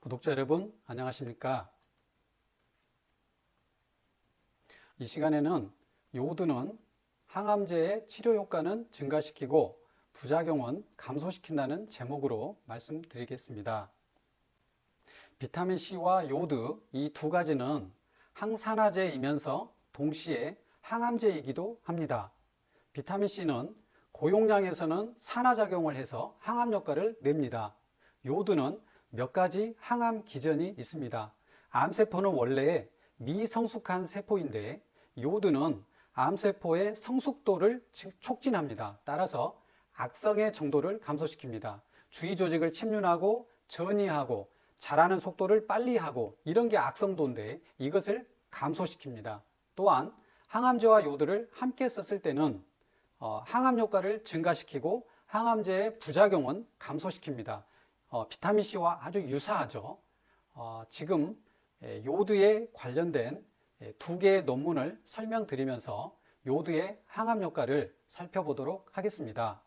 구독자 여러분, 안녕하십니까? 이 시간에는 요오드는 항암제의 치료 효과는 증가시키고 부작용은 감소시킨다는 제목으로 말씀드리겠습니다. 비타민C와 요오드 이 두 가지는 항산화제이면서 동시에 항암제이기도 합니다. 비타민C는 고용량에서는 산화작용을 해서 항암 효과를 냅니다. 요오드는 몇 가지 항암 기전이 있습니다. 암세포는 원래 미성숙한 세포인데 요오드는 암세포의 성숙도를 촉진합니다. 따라서 악성의 정도를 감소시킵니다. 주위 조직을 침륜하고 전이하고 자라는 속도를 빨리 하고 이런 게 악성도인데 이것을 감소시킵니다. 또한 항암제와 요오드를 함께 썼을 때는 항암 효과를 증가시키고 항암제의 부작용은 감소시킵니다. 비타민C와 아주 유사하죠. 지금 요오드에 관련된 두 개의 논문을 설명드리면서 요오드의 항암 효과를 살펴보도록 하겠습니다.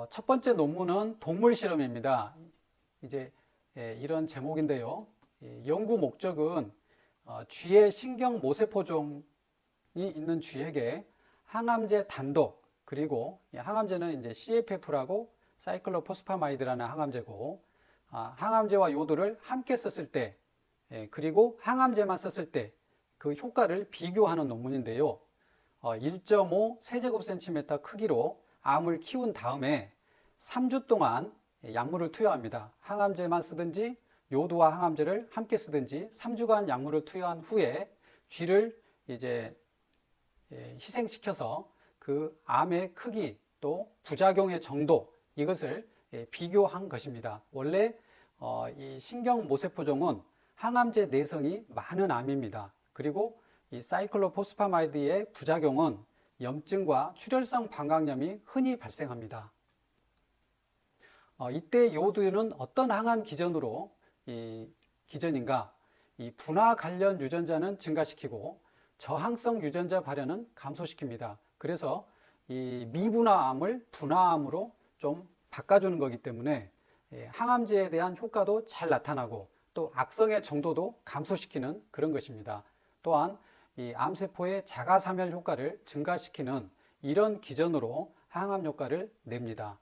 첫 번째 논문은 동물 실험입니다. 이제 이런 제목인데요. 연구 목적은 쥐의 신경 모세포종이 있는 쥐에게 항암제 단독, 그리고 항암제는 이제 CFF라고 사이클로포스파마이드라는 항암제고, 항암제와 요오드를 함께 썼을 때, 그리고 항암제만 썼을 때 그 효과를 비교하는 논문인데요. 1.5 세제곱센티미터 크기로 암을 키운 다음에 3주 동안 약물을 투여합니다. 항암제만 쓰든지 요오드와 항암제를 함께 쓰든지 3주간 약물을 투여한 후에 쥐를 이제 희생시켜서 그 암의 크기 또 부작용의 정도 이것을 비교한 것입니다. 원래 이 신경모세포종은 항암제 내성이 많은 암입니다. 그리고 이 사이클로포스파마이드의 부작용은 염증과 출혈성 방광염이 흔히 발생합니다. 이때 요오드는 어떤 항암 기전으로 기전인가? 이 분화 관련 유전자는 증가시키고 저항성 유전자 발현은 감소시킵니다. 그래서 이 미분화암을 분화암으로 좀 바꿔주는 거기 때문에 항암제에 대한 효과도 잘 나타나고 또 악성의 정도도 감소시키는 그런 것입니다. 또한 이 암세포의 자가사멸 효과를 증가시키는 이런 기전으로 항암 효과를 냅니다.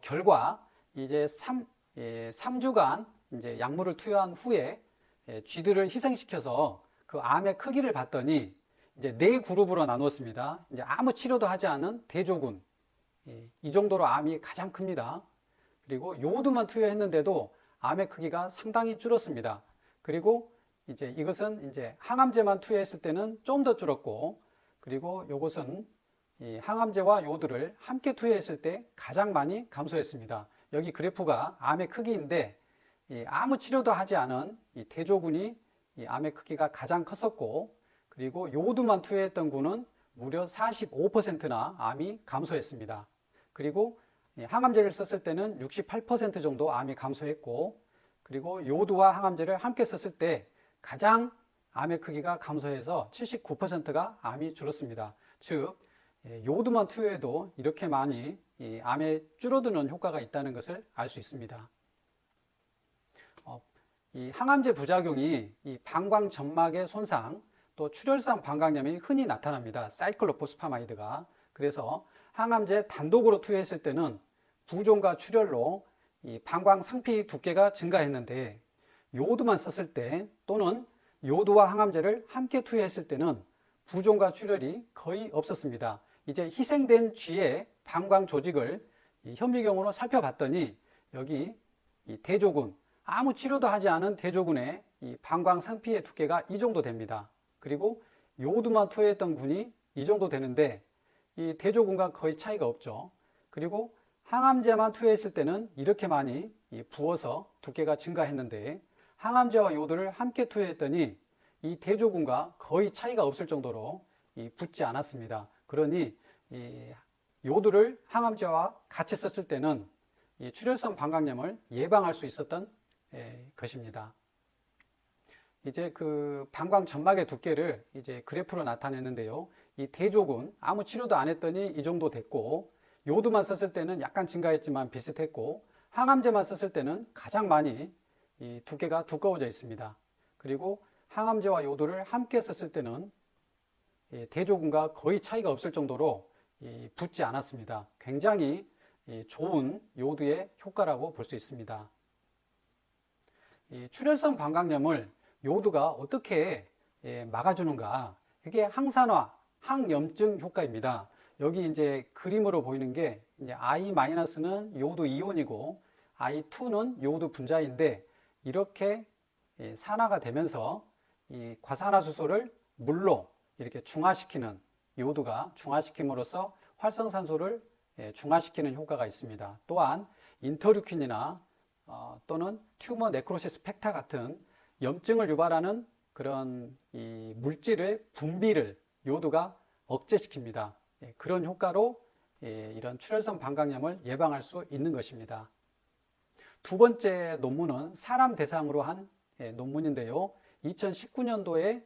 결과 이제 3주간 이제 약물을 투여한 후에 쥐들을 희생시켜서 그 암의 크기를 봤더니 이제 4그룹으로 나누었습니다. 이제 아무 치료도 하지 않은 대조군, 이 정도로 암이 가장 큽니다. 그리고 요오드만 투여했는데도 암의 크기가 상당히 줄었습니다. 그리고 이제 이것은 이제 항암제만 투여했을 때는 좀 더 줄었고, 그리고 이것은 이 항암제와 요오드를 함께 투여했을 때 가장 많이 감소했습니다. 여기 그래프가 암의 크기인데 아무 치료도 하지 않은 이 대조군이 이 암의 크기가 가장 컸었고, 그리고 요오드만 투여했던 군은 무려 45%나 암이 감소했습니다. 그리고 항암제를 썼을 때는 68% 정도 암이 감소했고, 그리고 요오드와 항암제를 함께 썼을 때 가장 암의 크기가 감소해서 79%가 암이 줄었습니다. 즉 요오드만 투여해도 이렇게 많이 이 암에 줄어드는 효과가 있다는 것을 알 수 있습니다. 이 항암제 부작용이 이 방광 점막의 손상 또 출혈성 방광염이 흔히 나타납니다. 사이클로포스파마이드가. 그래서 항암제 단독으로 투여했을 때는 부종과 출혈로 이 방광 상피 두께가 증가했는데 요오드만 썼을 때 또는 요오드와 항암제를 함께 투여했을 때는 부종과 출혈이 거의 없었습니다. 이제 희생된 쥐의 방광 조직을 현미경으로 살펴봤더니 여기 이 대조군, 아무 치료도 하지 않은 대조군의 이 방광 상피의 두께가 이 정도 됩니다. 그리고 요오드만 투여했던 군이 이 정도 되는데 이 대조군과 거의 차이가 없죠. 그리고 항암제만 투여했을 때는 이렇게 많이 부어서 두께가 증가했는데 항암제와 요오드를 함께 투여했더니 이 대조군과 거의 차이가 없을 정도로 붓지 않았습니다. 그러니 이 요오드를 항암제와 같이 썼을 때는 이 출혈성 방광염을 예방할 수 있었던 것입니다. 이제 그 방광 점막의 두께를 이제 그래프로 나타냈는데요. 이 대조군 아무 치료도 안 했더니 이 정도 됐고, 요오드만 썼을 때는 약간 증가했지만 비슷했고, 항암제만 썼을 때는 가장 많이 이 두께가 두꺼워져 있습니다. 그리고 항암제와 요도를 함께 썼을 때는 대조군과 거의 차이가 없을 정도로 붙지 않았습니다. 굉장히 좋은 요도의 효과라고 볼 수 있습니다. 출혈성 방광염을 요도가 어떻게 막아주는가? 이게 항산화, 항염증 효과입니다. 여기 이제 그림으로 보이는 게 이제 I-는 요도 이온이고 I2는 요도 분자인데 이렇게 산화가 되면서 이 과산화수소를 물로 이렇게 중화시키는 요도가 중화시킴으로써 활성산소를 중화시키는 효과가 있습니다. 또한 인터루킨이나 또는 튜머 네크로시스 팩터 같은 염증을 유발하는 그런 이 물질의 분비를 요도가 억제시킵니다. 그런 효과로 이런 출혈성 방광염을 예방할 수 있는 것입니다. 두 번째 논문은 사람 대상으로 한 논문인데요. 2019년도에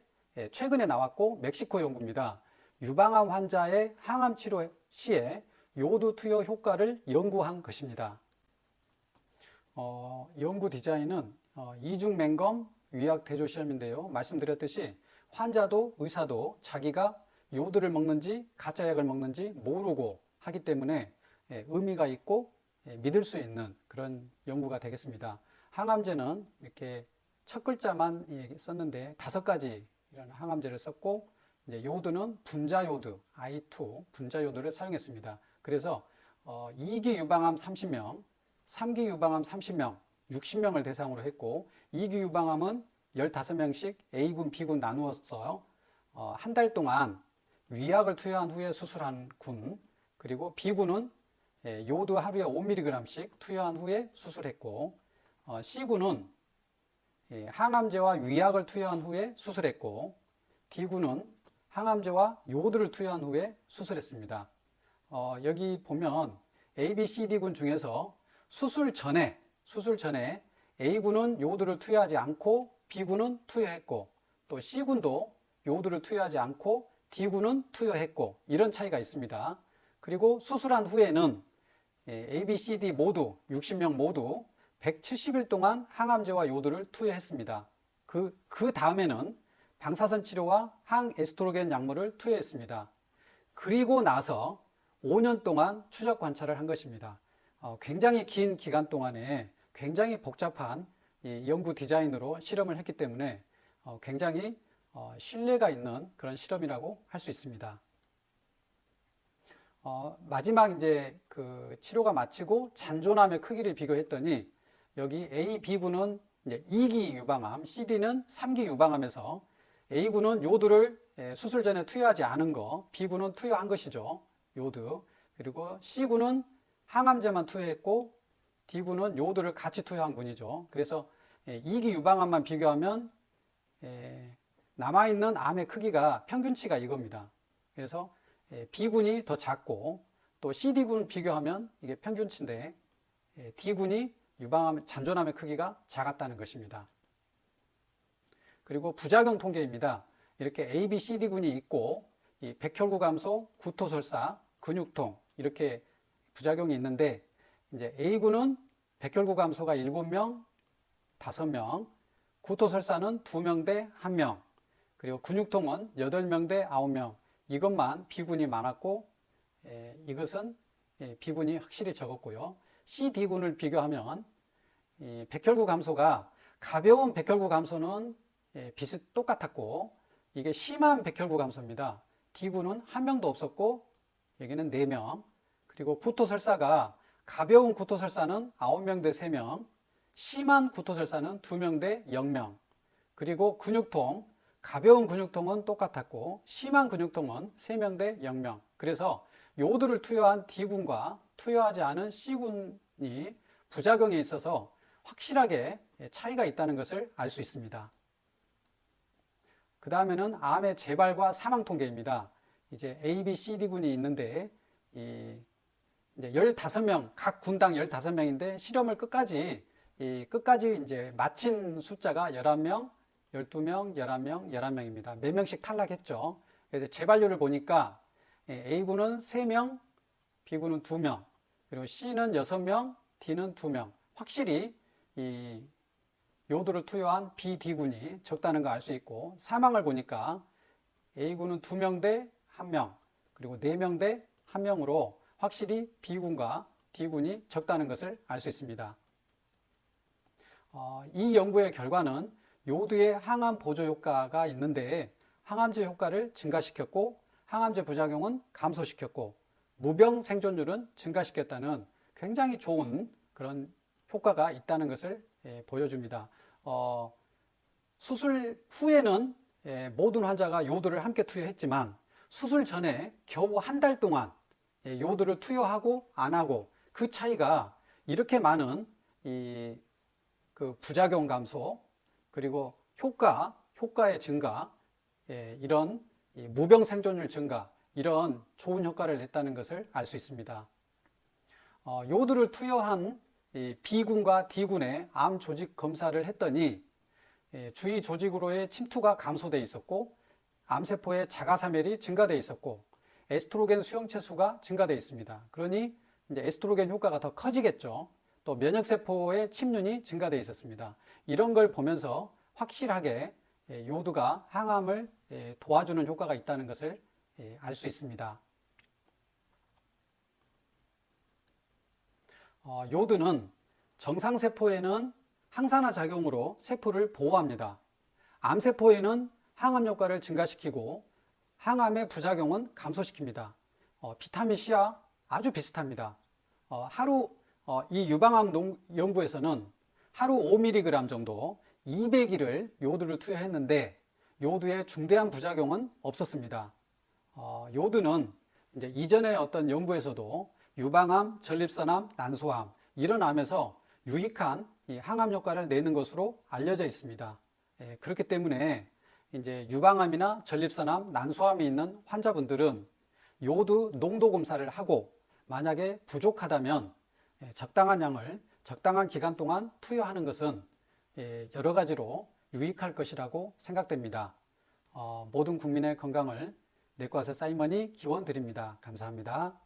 최근에 나왔고 멕시코 연구입니다. 유방암 환자의 항암 치료 시에 요도 투여 효과를 연구한 것입니다. 연구 디자인은 이중 맹검 위약 대조 시험인데요. 말씀드렸듯이 환자도 의사도 자기가 요도를 먹는지 가짜 약을 먹는지 모르고 하기 때문에 의미가 있고 믿을 수 있는 그런 연구가 되겠습니다. 항암제는 이렇게 첫 글자만 썼는데 5가지 이런 항암제를 썼고 이제 요도는 분자 요도 I2 분자 요도를 사용했습니다. 그래서 2기 유방암 30명, 3기 유방암 30명, 60명을 대상으로 했고 2기 유방암은 15명씩 A군, B군 나누었어요. 한 달 동안 위약을 투여한 후에 수술한 군, 그리고 B군은 요도 하루에 5mg씩 투여한 후에 수술했고 C군은 항암제와 위약을 투여한 후에 수술했고 D군은 항암제와 요도를 투여한 후에 수술했습니다. 여기 보면 A, B, C, D군 중에서 수술 전에 A군은 요도를 투여하지 않고 B군은 투여했고 또 C군도 요도를 투여하지 않고 D군은 투여했고 이런 차이가 있습니다. 그리고 수술한 후에는 A, B, C, D 모두 60명 모두 170일 동안 항암제와 요도를 투여했습니다. 그 다음에는 방사선 치료와 항에스트로겐 약물을 투여했습니다. 그리고 나서 5년 동안 추적 관찰을 한 것입니다. 굉장히 긴 기간 동안에 굉장히 복잡한 연구 디자인으로 실험을 했기 때문에 굉장히 신뢰가 있는 그런 실험이라고 할 수 있습니다. 마지막 이제 그 치료가 마치고 잔존암의 크기를 비교했더니 여기 A, B군은 이제 2기 유방암, CD는 3기 유방암에서 A군은 요도를 수술 전에 투여하지 않은 거, B군은 투여한 것이죠. 요도. 그리고 C군은 항암제만 투여했고 D군은 요도를 같이 투여한 군이죠. 그래서 2기 유방암만 비교하면 남아있는 암의 크기가 평균치가 이겁니다. 그래서 B군이 더 작고 또 CD군 비교하면 이게 평균치인데 D군이 유방암, 잔존암의 크기가 작았다는 것입니다. 그리고 부작용 통계입니다. 이렇게 A, B, C, D군이 있고 이 백혈구 감소, 구토설사, 근육통 이렇게 부작용이 있는데 이제 A군은 백혈구 감소가 7명, 5명, 구토설사는 2명 대 1명, 그리고 근육통은 8명 대 9명. 이것만 B군이 많았고 이것은 B군이 확실히 적었고요. C, D군을 비교하면 이 백혈구 감소가 가벼운 백혈구 감소는 똑같았고 이게 심한 백혈구 감소입니다. D군은 1명도 없었고 여기는 4명. 그리고 구토설사가 가벼운 구토설사는 9명 대 3명, 심한 구토설사는 2명 대 0명. 그리고 근육통, 가벼운 근육통은 똑같았고 심한 근육통은 3명 대 0명. 그래서 요도를 투여한 D군과 투여하지 않은 C군이 부작용에 있어서 확실하게 차이가 있다는 것을 알 수 있습니다. 그 다음에는 암의 재발과 사망 통계입니다. 이제 A, B, C, D군이 있는데 이제 15명, 각 군당 15명인데 실험을 끝까지 이제 마친 숫자가 11명, 12명, 11명, 11명입니다. 몇 명씩 탈락했죠. 그래서 재발률을 보니까 A군은 3명, B군은 2명, 그리고 C는 6명, D는 2명. 확실히 이 요오드를 투여한 B, D군이 적다는 거 알 수 있고, 사망을 보니까 A군은 2명 대 1명, 그리고 4명 대 1명으로 확실히 B군과 D군이 적다는 것을 알 수 있습니다. 이 연구의 결과는 요오드의 항암 보조 효과가 있는데 항암제 효과를 증가시켰고 항암제 부작용은 감소시켰고 무병 생존율은 증가시켰다는 굉장히 좋은 그런 효과가 있다는 것을 보여줍니다. 수술 후에는 모든 환자가 요오드를 함께 투여했지만 수술 전에 겨우 한 달 동안 요오드를 투여하고 안 하고 그 차이가 이렇게 많은 그 부작용 감소 그리고 효과의 증가, 이런 무병 생존율 증가, 이런 좋은 효과를 냈다는 것을 알 수 있습니다. 요오드를 투여한 B군과 D군의 암 조직 검사를 했더니 주위 조직으로의 침투가 감소되어 있었고 암세포의 자가사멸이 증가되어 있었고 에스트로겐 수용체 수가 증가되어 있습니다. 그러니 이제 에스트로겐 효과가 더 커지겠죠. 또 면역세포의 침륜이 증가되어 있었습니다. 이런 걸 보면서 확실하게 요오드가 항암을 도와주는 효과가 있다는 것을 알 수 있습니다. 요오드는 정상세포에는 항산화 작용으로 세포를 보호합니다. 암세포에는 항암 효과를 증가시키고 항암의 부작용은 감소시킵니다. 비타민C와 아주 비슷합니다. 이 유방암 연구에서는 하루 5mg 정도 200일을 요오드를 투여했는데 요오드의 중대한 부작용은 없었습니다. 요오드는 이제 이전의 어떤 연구에서도 유방암, 전립선암, 난소암 이런 암에서 유익한 이 항암 효과를 내는 것으로 알려져 있습니다. 그렇기 때문에 이제 유방암이나 전립선암, 난소암이 있는 환자분들은 요오드 농도 검사를 하고 만약에 부족하다면 적당한 양을 적당한 기간 동안 투여하는 것은 여러 가지로 유익할 것이라고 생각됩니다. 모든 국민의 건강을 내과의사 사이먼이 기원드립니다. 감사합니다.